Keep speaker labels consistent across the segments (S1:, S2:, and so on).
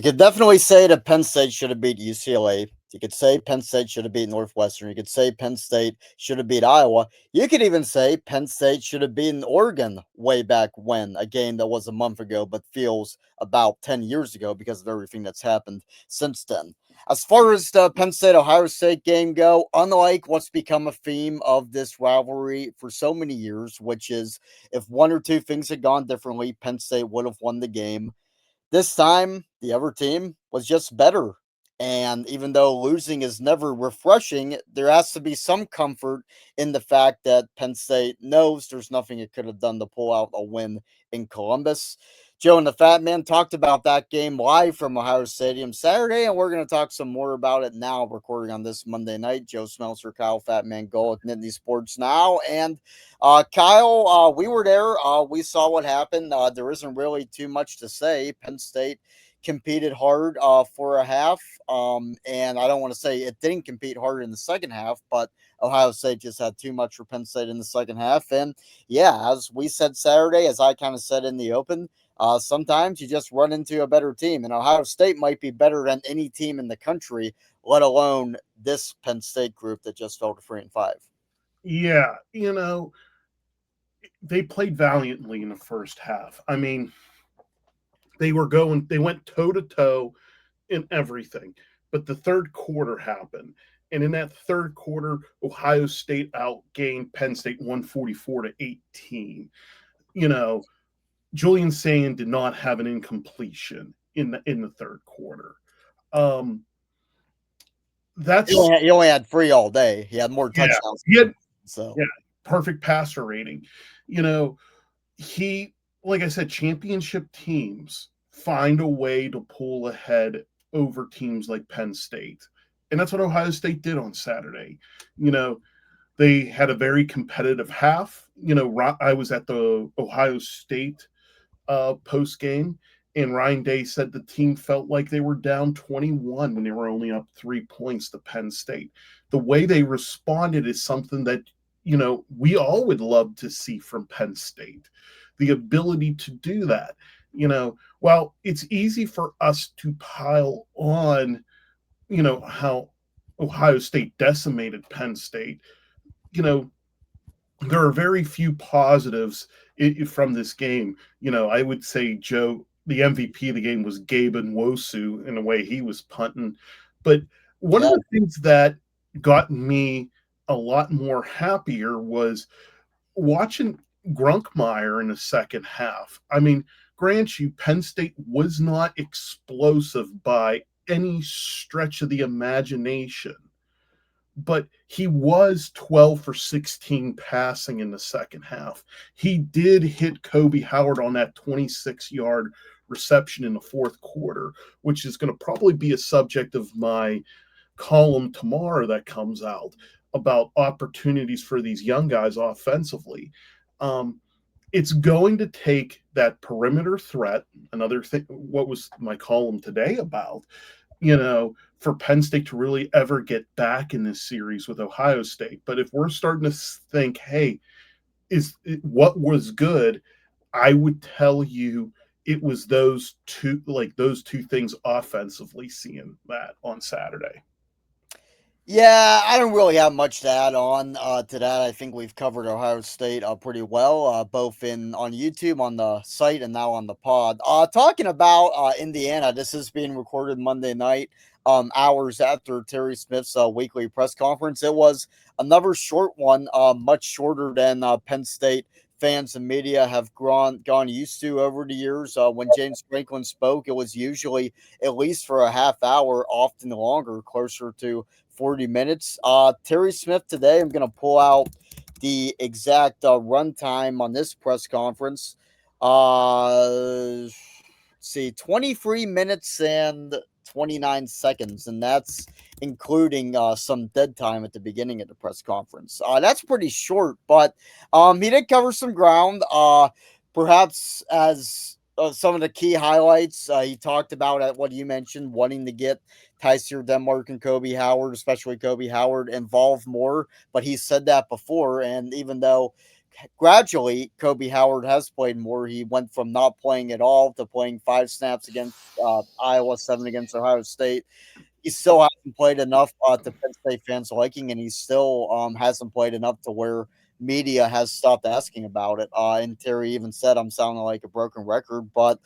S1: could definitely say that Penn State should have beat UCLA. You could say Penn State should have beat Northwestern. You could say Penn State should have beat Iowa. You could even say Penn State should have beaten Oregon way back when, a game that was a month ago, but feels about 10 years ago because of everything that's happened since then. As far as the Penn State Ohio State game go, unlike what's become a theme of this rivalry for so many years, which is if one or two things had gone differently, Penn State would have won the game. This time, the other team was just better. And even though losing is never refreshing, there has to be some comfort in the fact that Penn State knows there's nothing it could have done to pull out a win in Columbus. Joe and the Fat Man talked about that game live from Ohio Stadium Saturday, and we're going to talk some more about it now, recording on this Monday night. Joe Smeltzer, Kyle Fatman, Golik, Nittany Sports Now. And Kyle, we were there. We saw what happened. There isn't really too much to say. Penn State competed hard for a half. And I don't want to say it didn't compete hard in the second half, but Ohio State just had too much for Penn State in the second half. And yeah, as we said Saturday, as I kind of said in the open, sometimes you just run into a better team. And Ohio State might be better than any team in the country, let alone this Penn State group that just fell to 3-5.
S2: Yeah, they played valiantly in the first half. I mean, they went toe to toe in everything. But the third quarter happened. And in that third quarter, Ohio State outgained Penn State 144 to 18. You know, Julian Sand did not have an incompletion in the third quarter. That's
S1: he only had 3 all day. He had more
S2: yeah,
S1: touchdowns.
S2: he had,
S1: So
S2: yeah, perfect passer rating. He, like I said, championship teams find a way to pull ahead over teams like Penn State. And that's what Ohio State did on Saturday. They had a very competitive half. I was at the Ohio State post game, and Ryan Day said the team felt like they were down 21 when they were only up 3 points to Penn State. The way they responded is something that, we all would love to see from Penn State. The ability to do that. Well, it's easy for us to pile on, how Ohio State decimated Penn State. There are very few positives from this game. I would say, Joe, the MVP of the game was Gabe Nwosu in the way he was punting. But one of the things that got me a lot more happier was watching Grunkmeyer in the second half. I mean, grant you, Penn State was not explosive by any stretch of the imagination, but he was 12 for 16 passing in the second half. He did hit Kobe Howard on that 26-yard reception in the fourth quarter, which is going to probably be a subject of my column tomorrow that comes out about opportunities for these young guys offensively. It's going to take that perimeter threat. Another thing, what was my column today about? For Penn State to really ever get back in this series with Ohio State. But if we're starting to think, hey, what was good? I would tell you it was those two things offensively, seeing that on Saturday.
S1: Yeah, I don't really have much to add on to that. I think we've covered Ohio State pretty well, both on YouTube, on the site, and now on the pod. Talking about Indiana, this is being recorded Monday night, hours after Terry Smith's weekly press conference. It was another short one, much shorter than Penn State fans and media have gone used to over the years. When James Franklin spoke, it was usually at least for a half hour, often longer, closer to 40 minutes. Terry Smith today, I'm going to pull out the exact runtime on this press conference. See, 23 minutes and 29 seconds, and that's including some dead time at the beginning of the press conference. That's pretty short, but he did cover some ground. Perhaps as some of the key highlights, he talked about what you mentioned, wanting to get Tyser Denmark and Kobe Howard, especially Kobe Howard, involved more. But he said that before, and even though gradually, Kobe Howard has played more. He went from not playing at all to playing 5 snaps against Iowa, 7 against Ohio State. He still hasn't played enough to Penn State fans' liking, and he still hasn't played enough to where media has stopped asking about it. And Terry even said, "I'm sounding like a broken record," but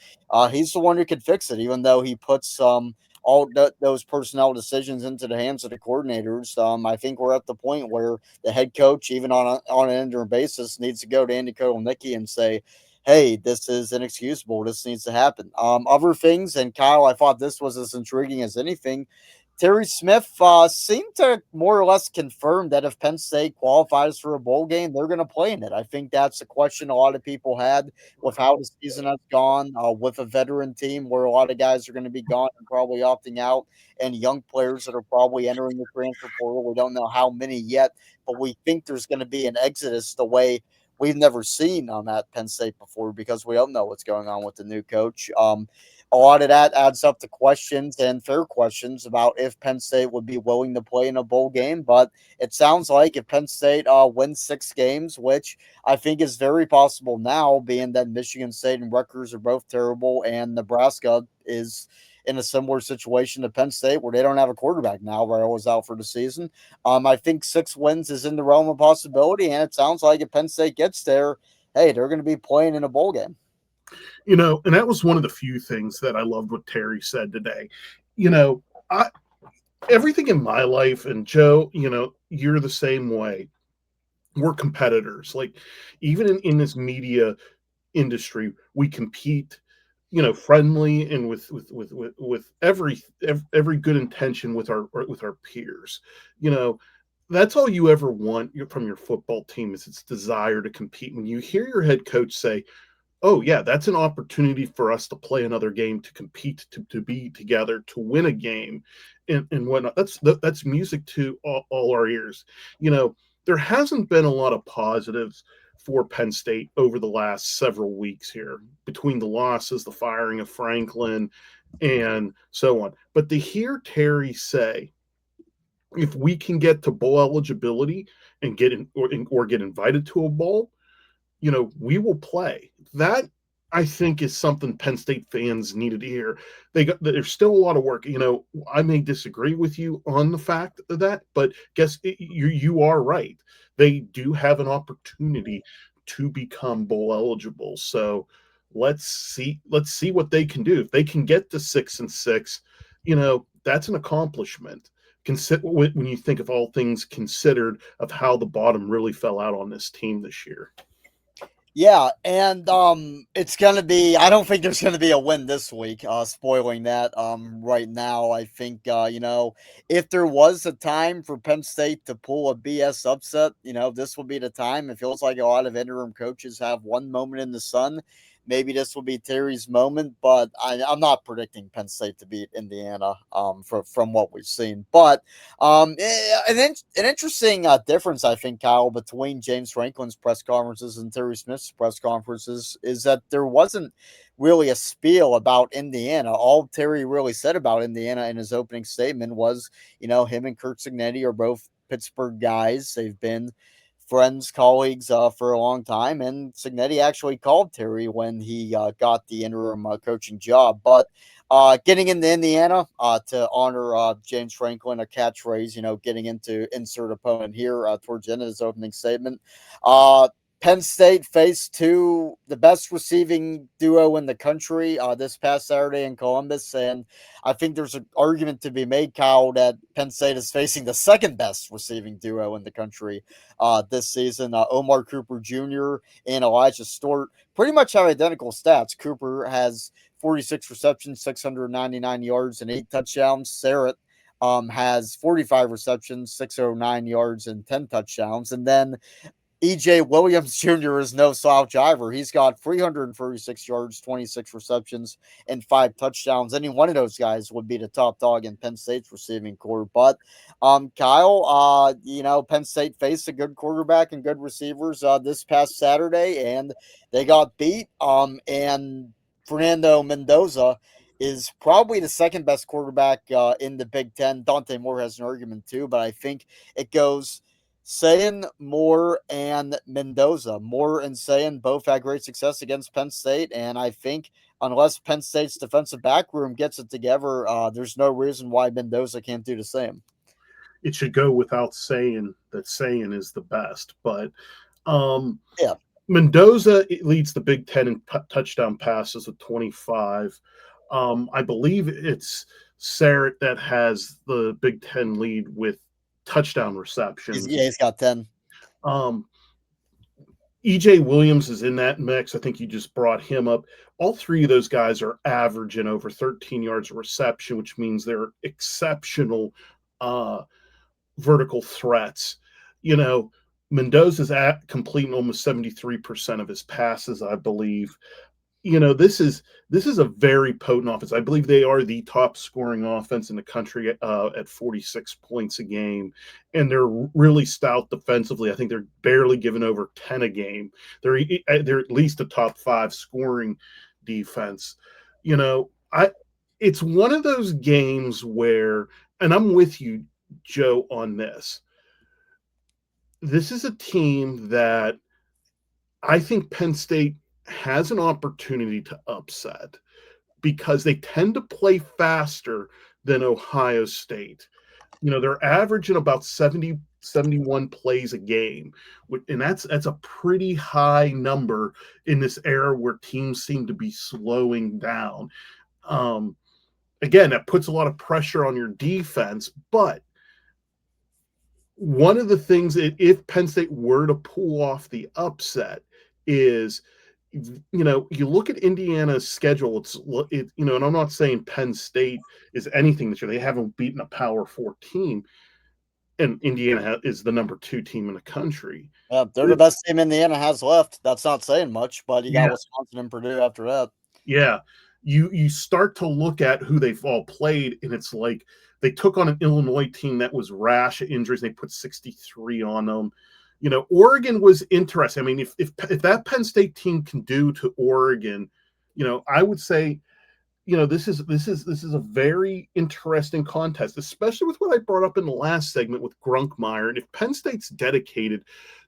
S1: he's the one who could fix it. Even though he puts those personnel decisions into the hands of the coordinators, I think we're at the point where the head coach, even on an interim basis, needs to go to Andy Kotelnicki and say, hey, this is inexcusable. This needs to happen. Other things, and Kyle, I thought this was as intriguing as anything. Terry Smith seemed to more or less confirm that if Penn State qualifies for a bowl game, they're going to play in it. I think that's a question a lot of people had with how the season has gone, with a veteran team where a lot of guys are going to be gone and probably opting out, and young players that are probably entering the transfer portal. We don't know how many yet, but we think there's going to be an exodus the way we've never seen at Penn State before because we don't know what's going on with the new coach. A lot of that adds up to questions and fair questions about if Penn State would be willing to play in a bowl game. But it sounds like if Penn State wins 6 games, which I think is very possible now, being that Michigan State and Rutgers are both terrible, and Nebraska is in a similar situation to Penn State where they don't have a quarterback now. Rail is out for the season. I think 6 wins is in the realm of possibility, and it sounds like if Penn State gets there, hey, they're going to be playing in a bowl game.
S2: And that was one of the few things that I loved what Terry said today. I everything in my life, and Joe, you're the same way. We're competitors. Like even in this media industry, we compete, friendly and with every good intention with our peers. You know, that's all you ever want from your football team is its desire to compete. When you hear your head coach say, oh yeah, that's an opportunity for us to play another game, to compete, to be together, to win a game, and whatnot. That's music to all our ears. There hasn't been a lot of positives for Penn State over the last several weeks here, between the losses, the firing of Franklin, and so on. But to hear Terry say, if we can get to bowl eligibility and get in or get invited to a bowl, we will play. That I think is something Penn State fans needed to hear. There's still a lot of work. I may disagree with you on the fact of that, but guess you are right. They do have an opportunity to become bowl eligible. So let's see what they can do. If they can get to 6-6, that's an accomplishment. When you think of all things considered of how the bottom really fell out on this team this year.
S1: Yeah, and it's gonna be. I don't think there's gonna be a win this week. Spoiling that right now. I think if there was a time for Penn State to pull a BS upset, this will be the time. It feels like a lot of interim coaches have one moment in the sun. Maybe this will be Terry's moment, but I'm not predicting Penn State to beat Indiana from what we've seen. But an interesting difference, I think, Kyle, between James Franklin's press conferences and Terry Smith's press conferences is that there wasn't really a spiel about Indiana. All Terry really said about Indiana in his opening statement was, him and Kurt Cignetti are both Pittsburgh guys. They've been friends, colleagues for a long time, and Cignetti actually called Terry when he got the interim coaching job. But getting into Indiana to honor James Franklin, a catchphrase, getting into insert opponent here towards the end of his opening statement. Penn State faced the best receiving duo in the country this past Saturday in Columbus, and I think there's an argument to be made, Kyle, that Penn State is facing the second best receiving duo in the country this season. Omar Cooper Jr. and Elijah Stewart pretty much have identical stats. Cooper has 46 receptions, 699 yards, and 8 touchdowns. Sarrett has 45 receptions, 609 yards, and 10 touchdowns. And then EJ Williams Jr. is no slouch either. He's got 336 yards, 26 receptions, and 5 touchdowns. Any one of those guys would be the top dog in Penn State's receiving corps. But Kyle, Penn State faced a good quarterback and good receivers this past Saturday, and they got beat. And Fernando Mendoza is probably the second best quarterback in the Big Ten. Dante Moore has an argument too, but I think it goes Sayin, Moore, and Mendoza. Moore and Sayin both had great success against Penn State, and I think unless Penn State's defensive back room gets it together, there's no reason why Mendoza can't do the same.
S2: It should go without saying that Sayin is the best, but um,
S1: Yeah,
S2: Mendoza leads the Big Ten in touchdown passes with 25. I believe it's Sarrett that has the Big Ten lead with touchdown receptions.
S1: he's got 10.
S2: Um, EJ Williams is in that mix. I think you just brought him up. All three of those guys are averaging over 13 yards of reception, which means they're exceptional uh, vertical threats. You know, Mendoza's at completing almost 73% of his passes, I believe. You know, this is a very potent offense. I believe they are the top scoring offense in the country at 46 points a game, and they're really stout defensively. I think they're barely giving over 10 a game. They're at least a top 5 scoring defense. You know, I it's one of those games where, and I'm with you, Joe, on this. This is a team that I think Penn State has an opportunity to upset because they tend to play faster than Ohio State. You know, they're averaging about 71 plays a game, and that's a pretty high number in this era where teams seem to be slowing down. Um, Again, that puts a lot of pressure on your defense, but one of the things that if Penn State were to pull off the upset is, you know, you look at Indiana's schedule. You know, and I'm not saying Penn State is anything this year. They haven't beaten a Power Four team, and Indiana is the number 2 team in the country.
S1: Yeah, they're
S2: But
S1: the best team Indiana has left. That's not saying much, but you got
S2: yeah,
S1: Wisconsin and Purdue after that.
S2: yeah, you start to look at who they've all played, and it's like they took on an Illinois team that was rash of injuries. They put 63 on them. You know, Oregon was interesting. I mean, if that Penn State team can do to Oregon, you know, I would say, you know, this is a very interesting contest, especially with what I brought up in the last segment with Grunkmeyer. And if Penn State's dedicated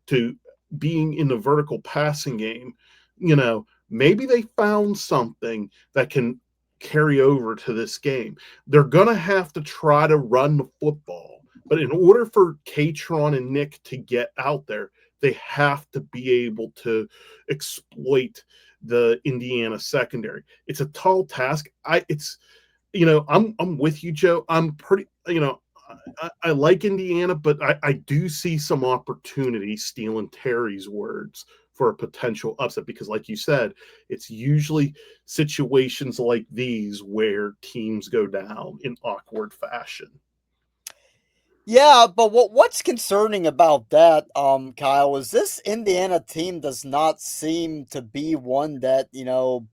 S2: to being in the vertical passing game, you know, maybe they found something that can carry over to this game. They're gonna have to try to run the football, but in order for Katron and Nick to get out there, they have to be able to exploit the Indiana secondary. It's a tall task. I'm with you, Joe. I'm pretty, I like Indiana, but I do see some opportunity, stealing Terry's words, for a potential upset because, like you said, it's usually situations like these where teams go down in awkward fashion.
S1: Yeah, but what's concerning about that, Kyle, is this Indiana team does not seem to be one that,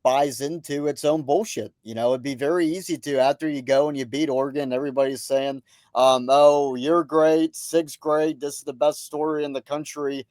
S1: buys into its own bullshit. It'd be very easy to after you go and you beat Oregon, everybody's saying, oh, you're great, Sig's great, this is the best story in the country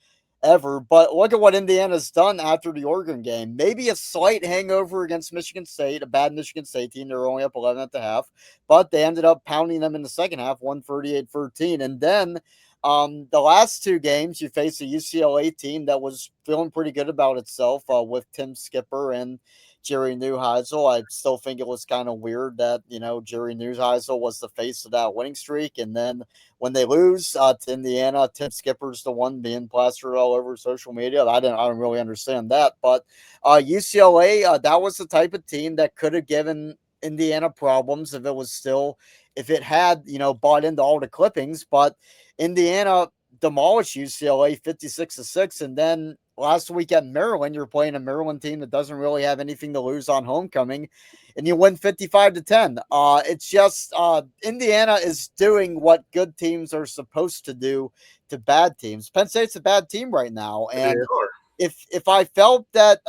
S1: ever. But look at what Indiana's done after the Oregon game. Maybe a slight hangover against Michigan State, a bad Michigan State team. They're only up 11 at the half, but they ended up pounding them in the second half, 138-13. And then the last two games, you face a UCLA team that was feeling pretty good about itself with Tim Skipper and Jerry Neuheisel. I still think it was kind of weird that, Jerry Neuheisel was the face of that winning streak. And then when they lose to Indiana, Tim Skipper's the one being plastered all over social media. I don't really understand that. But UCLA, that was the type of team that could have given Indiana problems if it had, bought into all the clippings. But Indiana demolished UCLA 56-6. And then last week at Maryland, you're playing a Maryland team that doesn't really have anything to lose on homecoming, and you win 55-10. It's just Indiana is doing what good teams are supposed to do to bad teams. Penn State's a bad team right now,
S2: They
S1: and
S2: are.
S1: if I felt that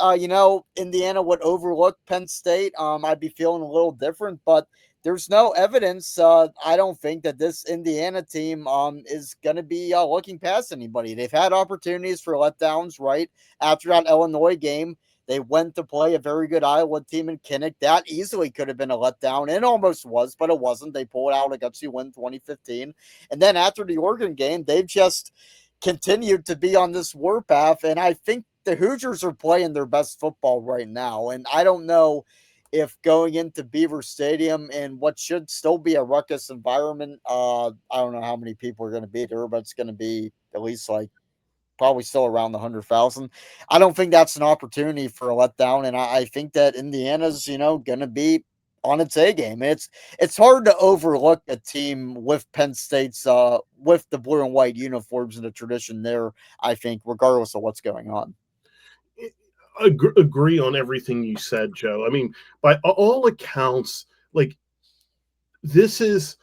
S1: Indiana would overlook Penn State, I'd be feeling a little different. But there's no evidence. I don't think that this Indiana team is going to be looking past anybody. They've had opportunities for letdowns. Right after that Illinois game, they went to play a very good Iowa team in Kinnick. That easily could have been a letdown. It almost was, but it wasn't. They pulled out a gutsy win 2015. And then after the Oregon game, they've just continued to be on this warpath. And I think the Hoosiers are playing their best football right now. And I don't know if going into Beaver Stadium in what should still be a ruckus environment, I don't know how many people are going to be there, but it's going to be at least like probably still around the 100,000. I don't think that's an opportunity for a letdown, and I think that Indiana's going to be on its A game. It's hard to overlook a team with Penn State's with the blue and white uniforms and the tradition there. I think, regardless of what's going on.
S2: Agree on everything you said, Joe. I mean, by all accounts, like this is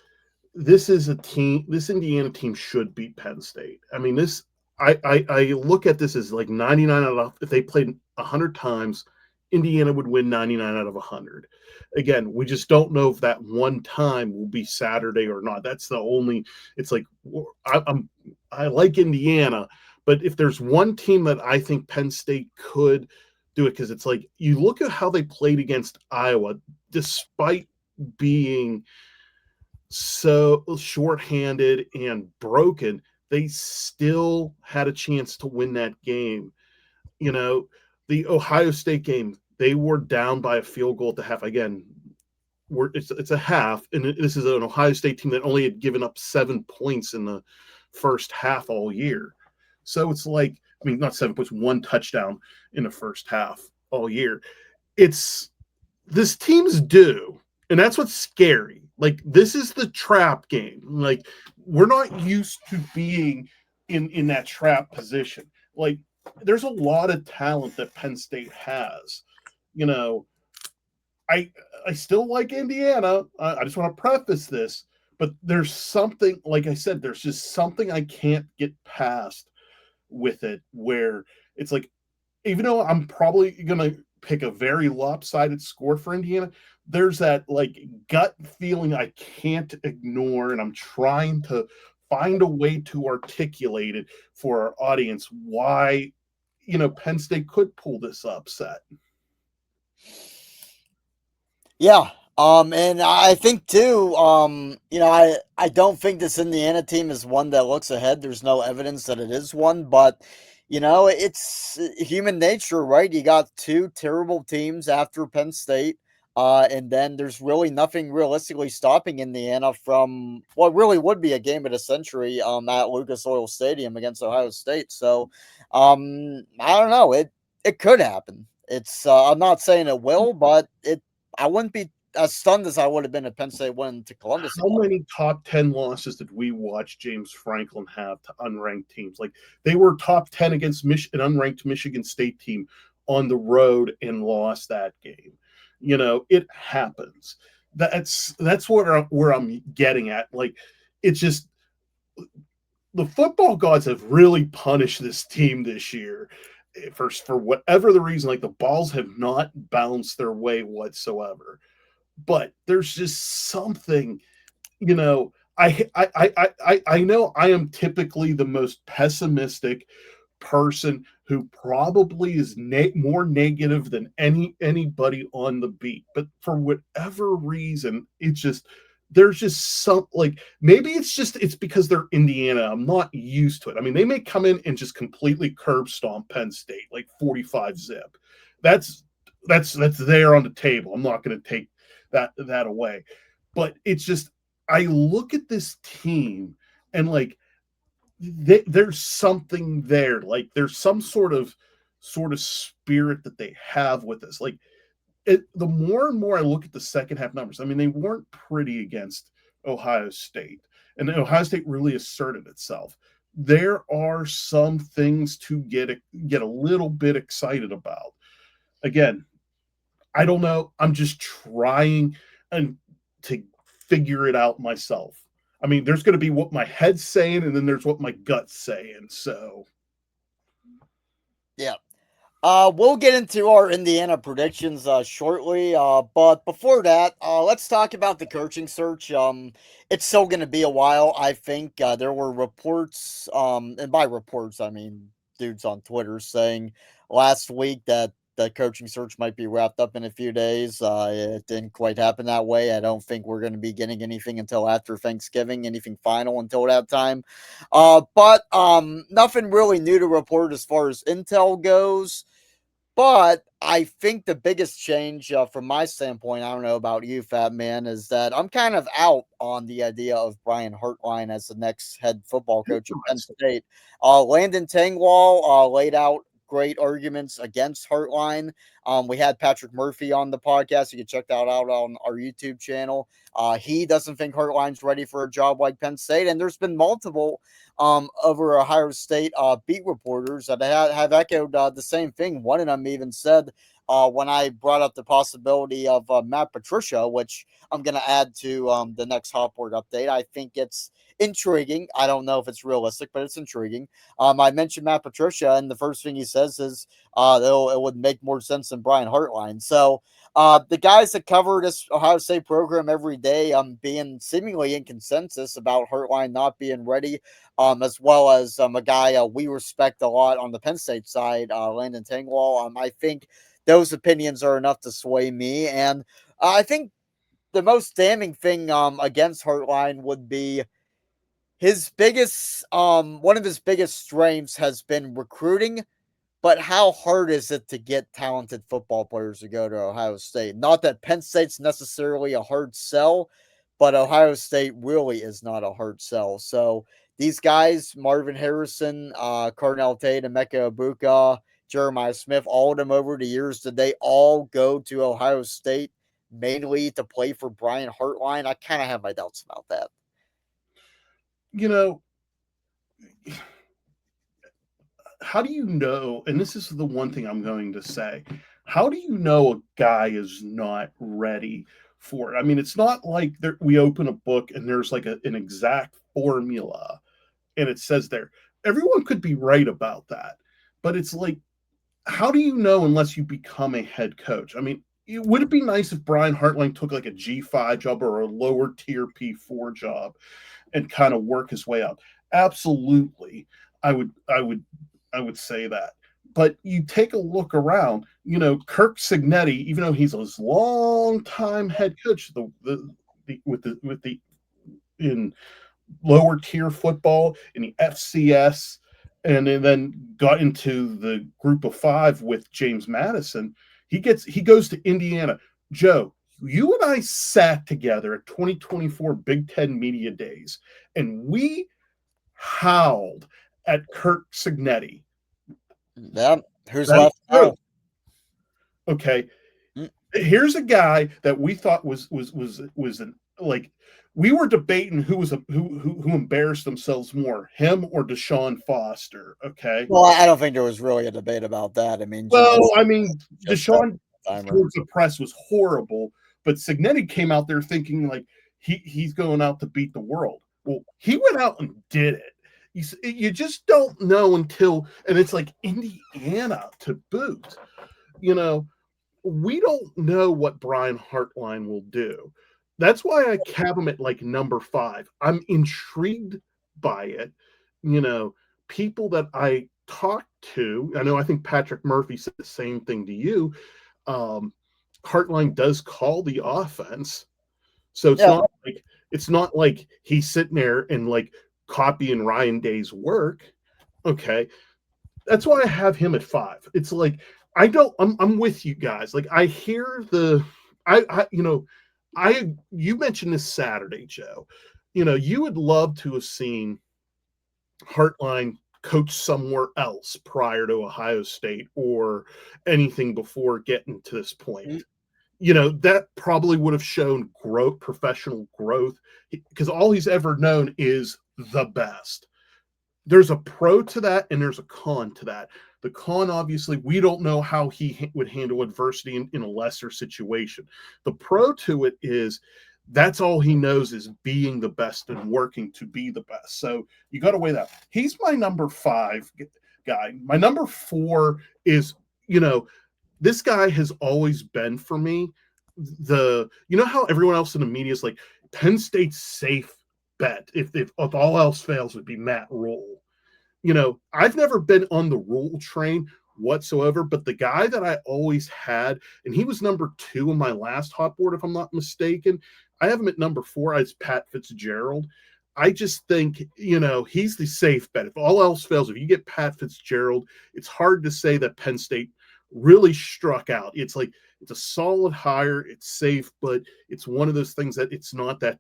S2: this is a team. This Indiana team should beat Penn State. I mean, this I look at this as like 99 out of, if they played 100 times, Indiana would win 99 out of 100. Again, we just don't know if that one time will be Saturday or not. That's the only. It's like I like Indiana, but if there's one team that I think Penn State could do it, because it's like you look at how they played against Iowa, despite being so shorthanded and broken, they still had a chance to win that game. You know, the Ohio State game, they were down by a field goal at the half. Again, it's a half, and this is an Ohio State team that only had given up 7 points in the first half all year. So it's like, I mean, not 7 points, one touchdown in the first half all year. It's this team's due, and that's what's scary. Like, this is the trap game. Like, we're not used to being in that trap position. Like, there's a lot of talent that Penn State has. You know, I still like Indiana. I just want to preface this, but there's something, like I said, there's just something I can't get past with it, where it's like, even though I'm probably gonna pick a very lopsided score for Indiana, there's that like gut feeling I can't ignore, and I'm trying to find a way to articulate it for our audience why Penn State could pull this upset.
S1: Yeah. And I think too, I don't think this Indiana team is one that looks ahead. There's no evidence that it is one, but it's human nature, right? You got two terrible teams after Penn State. And then there's really nothing realistically stopping Indiana from what really would be a game of the century at Lucas Oil Stadium against Ohio State. So I don't know. It could happen. It's I'm not saying it will, but I wouldn't be as stunned as I would have been if Penn State went to Columbus
S2: How
S1: again.
S2: many top 10 losses did we watch James Franklin have to unranked teams? Like, they were top 10 against an unranked Michigan State team on the road and lost that game. It happens. That's where I'm getting at. Like, it's just the football gods have really punished this team this year for whatever the reason. Like, the balls have not bounced their way whatsoever. But there's just something, I know I am typically the most pessimistic person who probably is more negative than anybody on the beat, but for whatever reason, it's just there's just some, like, maybe it's because they're Indiana. I'm not used to it. I mean, they may come in and just completely curb stomp Penn State like 45 zip. That's there on the table. I'm not going to take that away. But it's just, I look at this team and like there's something there. Like, there's some sort of spirit that they have with us. Like, the more and more I look at the second half numbers, I mean, they weren't pretty against Ohio State, and Ohio State really asserted itself. There are some things to get a little bit excited about. Again, I don't know. I'm just trying and to figure it out myself. I mean, there's going to be what my head's saying, and then there's what my gut's saying. So,
S1: Yeah. We'll get into our Indiana predictions shortly. But before that, let's talk about the coaching search. It's still going to be a while. I think there were reports, and by reports I mean dudes on Twitter saying last week that the coaching search might be wrapped up in a few days. It didn't quite happen that way. I don't think we're going to be getting anything until after Thanksgiving, anything final until that time. But nothing really new to report as far as intel goes. But I think the biggest change from my standpoint, I don't know about you, Fat Man, is that I'm kind of out on the idea of Brian Hartline as the next head football coach of Penn State. Landon Tangwall laid out great arguments against Hartline. We had Patrick Murphy on the podcast. You can check that out on our YouTube channel. He doesn't think Hartline's ready for a job like Penn State, and there's been multiple over Ohio State beat reporters that have echoed the same thing. One of them even said when I brought up the possibility of Matt Patricia, which I'm going to add to the next Hopward update. I think it's intriguing. I don't know if it's realistic, but it's intriguing. I mentioned Matt Patricia, and the first thing he says is it would make more sense than Brian Hartline. So the guys that cover this Ohio State program every day, being seemingly in consensus about Hartline not being ready, as well as a guy we respect a lot on the Penn State side, Landon Tangwall. I think those opinions are enough to sway me, and I think the most damning thing against Hartline would be his biggest one of his biggest strengths has been recruiting, but how hard is it to get talented football players to go to Ohio State? Not that Penn State's necessarily a hard sell, but Ohio State really is not a hard sell. So these guys, Marvin Harrison, Carnell Tate, Emeka Ibuka, Jeremiah Smith, all of them over the years, did they all go to Ohio State mainly to play for Brian Hartline? I kind of have my doubts about that.
S2: You know, how do you know? And this is the one thing I'm going to say. How do you know a guy is not ready for it? I mean, it's not like we open a book and there's like an exact formula and it says there. Everyone could be right about that. But it's like, how do you know unless you become a head coach? I mean, would it be nice if Brian Hartline took like a G5 job or a lower tier P4 job and kind of work his way up? Absolutely. I would say that. But you take a look around, Kirk Cignetti, even though he's a long time head coach with the in lower tier football in the FCS, and then got into the group of five with James Madison. He goes to Indiana. Joe, you and I sat together at 2024 Big Ten Media Days, and we howled at Kirk Cignetti.
S1: Yeah, who's left now?
S2: Okay, here's a guy that we thought was like, we were debating who embarrassed themselves more, him or Deshaun Foster. Okay,
S1: well, I don't think there was really a debate about that. I mean,
S2: Deshaun towards the press was horrible, but Cignetti came out there thinking like he's going out to beat the world. Well, he went out and did it. You just don't know until, and it's like Indiana to boot. We don't know what Brian Hartline will do. That's why I have him at like number 5. I'm intrigued by it. People that I talk to, I think Patrick Murphy said the same thing to you. Hartline does call the offense. So it's not like he's sitting there and like copying Ryan Day's work. Okay. That's why I have him at 5. It's like, I'm with you guys. Like, I hear you mentioned this Saturday, Joe. You would love to have seen Hartline coach somewhere else prior to Ohio State or anything before getting to this point. That probably would have shown professional growth, because all he's ever known is the best. There's a pro to that and there's a con to that. The con, obviously, we don't know how he would handle adversity in a lesser situation. The pro to it is that's all he knows is being the best and working to be the best. So you got to weigh that. He's my number 5 guy. My number 4 is, this guy has always been for me how everyone else in the media is like, Penn State's safe bet if all else fails would be Matt Rule. I've never been on the Rule train. whatsoever. But the guy that I always had, and he was number 2 on my last hot board, if I'm not mistaken. I have him at number 4 as Pat Fitzgerald. I just think, he's the safe bet. If all else fails, if you get Pat Fitzgerald, it's hard to say that Penn State really struck out. It's like it's a solid hire, it's safe, but it's one of those things that it's not that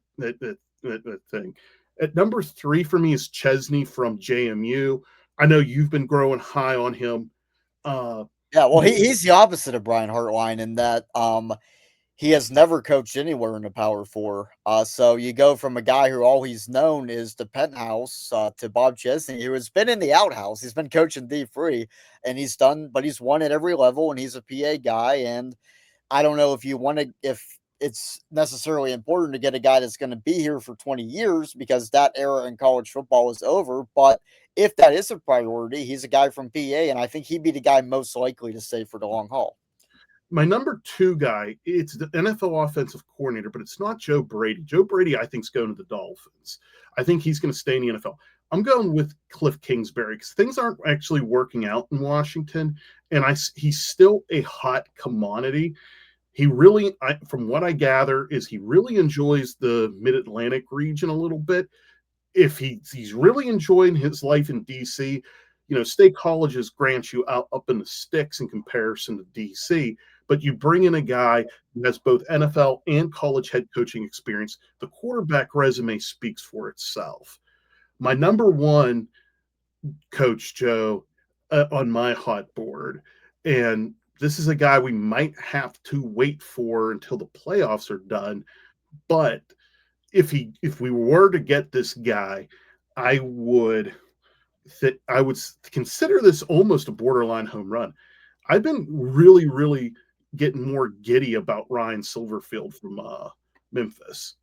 S2: thing. At number 3 for me is Chesney from JMU. I know you've been growing high on him. Uh,
S1: Yeah, well, he's the opposite of Brian Hartline in that he has never coached anywhere in the Power Four. So you go from a guy who all he's known is the penthouse to Bob Chesney, who has been in the outhouse. He's been coaching D3, and he's won at every level, and he's a PA guy. And I don't know if it's necessarily important to get a guy that's going to be here for 20 years because that era in college football is over. But if that is a priority, he's a guy from PA, and I think he'd be the guy most likely to stay for the long haul.
S2: My number 2 guy, it's the NFL offensive coordinator, but it's not Joe Brady. Joe Brady, I think, is going to the Dolphins. I think he's going to stay in the NFL. I'm going with Cliff Kingsbury because things aren't actually working out in Washington, and he's still a hot commodity. He really, from what I gather, is he really enjoys the Mid-Atlantic region a little bit. If he's really enjoying his life in DC, state colleges grant you out up in the sticks in comparison to DC, but you bring in a guy who has both NFL and college head coaching experience. The quarterback resume speaks for itself. My number 1, Coach Joe, on my hot board, and this is a guy we might have to wait for until the playoffs are done, but if we were to get this guy, I would consider this almost a borderline home run. I've been really, really getting more giddy about Ryan Silverfield from Memphis.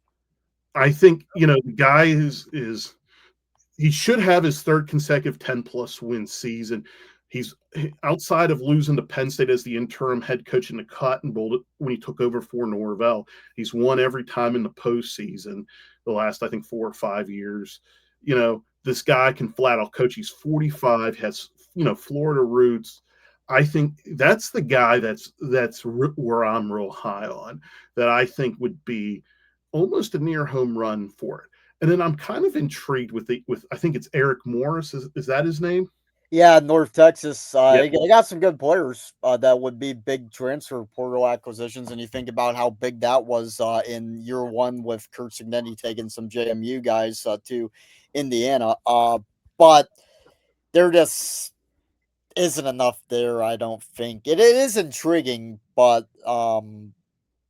S2: I think the guy is he should have his 3rd consecutive 10+ win season. He's outside of losing to Penn State as the interim head coach in the Cotton Bowl when he took over for Norvell. He's won every time in the postseason the last, I think, 4 or 5 years. This guy can flat out coach. He's 45, has, Florida roots. I think that's the guy that's where I'm real high on, that I think would be almost a near home run for it. And then I'm kind of intrigued with I think it's Eric Morris. Is that his name?
S1: Yeah, North Texas.
S2: Yeah.
S1: They got some good players that would be big transfer portal acquisitions, and you think about how big that was in year 1 with Kurt Cignetti taking some JMU guys to Indiana. But there just isn't enough there. I don't think it is intriguing, but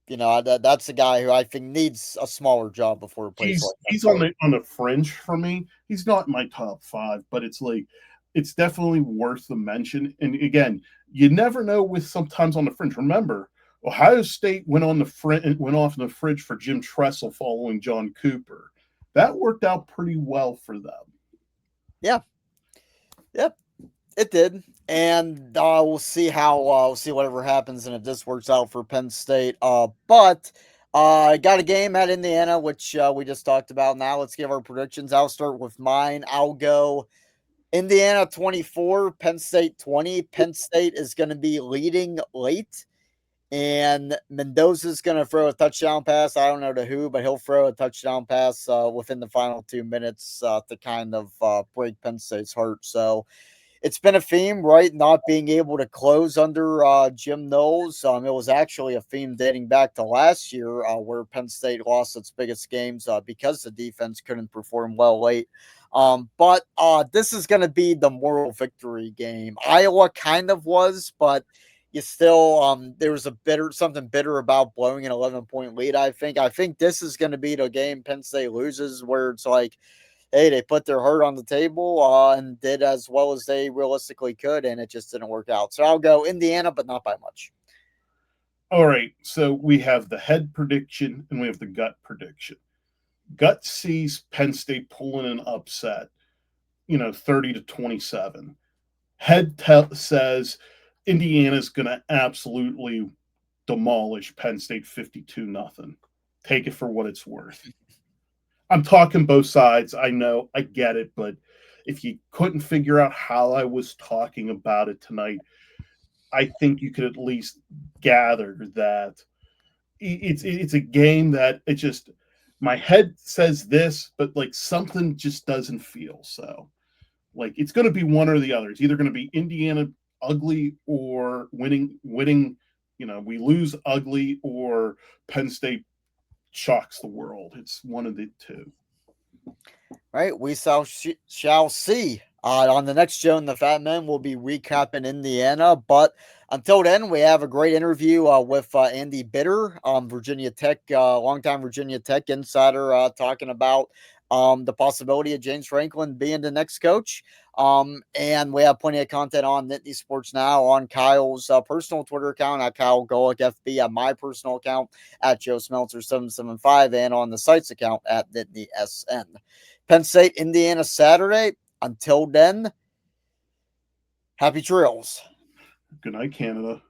S1: that's a guy who I think needs a smaller job before a place like
S2: He's
S1: that.
S2: on the fringe for me. He's not in my top 5, but it's definitely worth the mention. And again, you never know with sometimes on the fringe. Remember, Ohio State went off the fridge for Jim Tressel following John Cooper. That worked out pretty well for them.
S1: Yeah. Yep. It did. And we'll see we'll see whatever happens and if this works out for Penn State. But I got a game at Indiana, which we just talked about. Now let's give our predictions. I'll start with mine. I'll go Indiana 24, Penn State 20. Penn State is going to be leading late, and Mendoza's going to throw a touchdown pass. I don't know to who, but he'll throw a touchdown pass within the final 2 minutes to kind of break Penn State's heart. So it's been a theme, right? Not being able to close under Jim Knowles. It was actually a theme dating back to last year where Penn State lost its biggest games because the defense couldn't perform well late. But this is going to be the moral victory game. Iowa kind of was, but you still there was something bitter about blowing an 11-point lead. I think this is going to be the game Penn State loses, where it's like, hey, they put their heart on the table and did as well as they realistically could, and it just didn't work out. So I'll go Indiana, but not by much.
S2: All right, so we have the head prediction and we have the gut prediction. Gut sees Penn State pulling an upset, 30-27. Head says Indiana's going to absolutely demolish Penn State 52-0. Take it for what it's worth. I'm talking both sides. I know, I get it, but if you couldn't figure out how I was talking about it tonight, I think you could at least gather that it's a game that it just my head says this, but like something just doesn't feel so. Like it's going to be one or the other. It's either going to be Indiana ugly or winning. We lose ugly or Penn State shocks the world. It's one of the two.
S1: Right, we shall see. On the next show in the Fat Man, we'll be recapping Indiana. But until then, we have a great interview with Andy Bitter, Virginia Tech, longtime Virginia Tech insider, talking about the possibility of James Franklin being the next coach. And we have plenty of content on Nittany Sports Now on Kyle's personal Twitter account at Kyle Golik FB, on my personal account at Joe Smeltzer 775, and on the site's account at Nittany SN. Penn State, Indiana, Saturday. Until then, happy trails.
S2: Good night, Canada.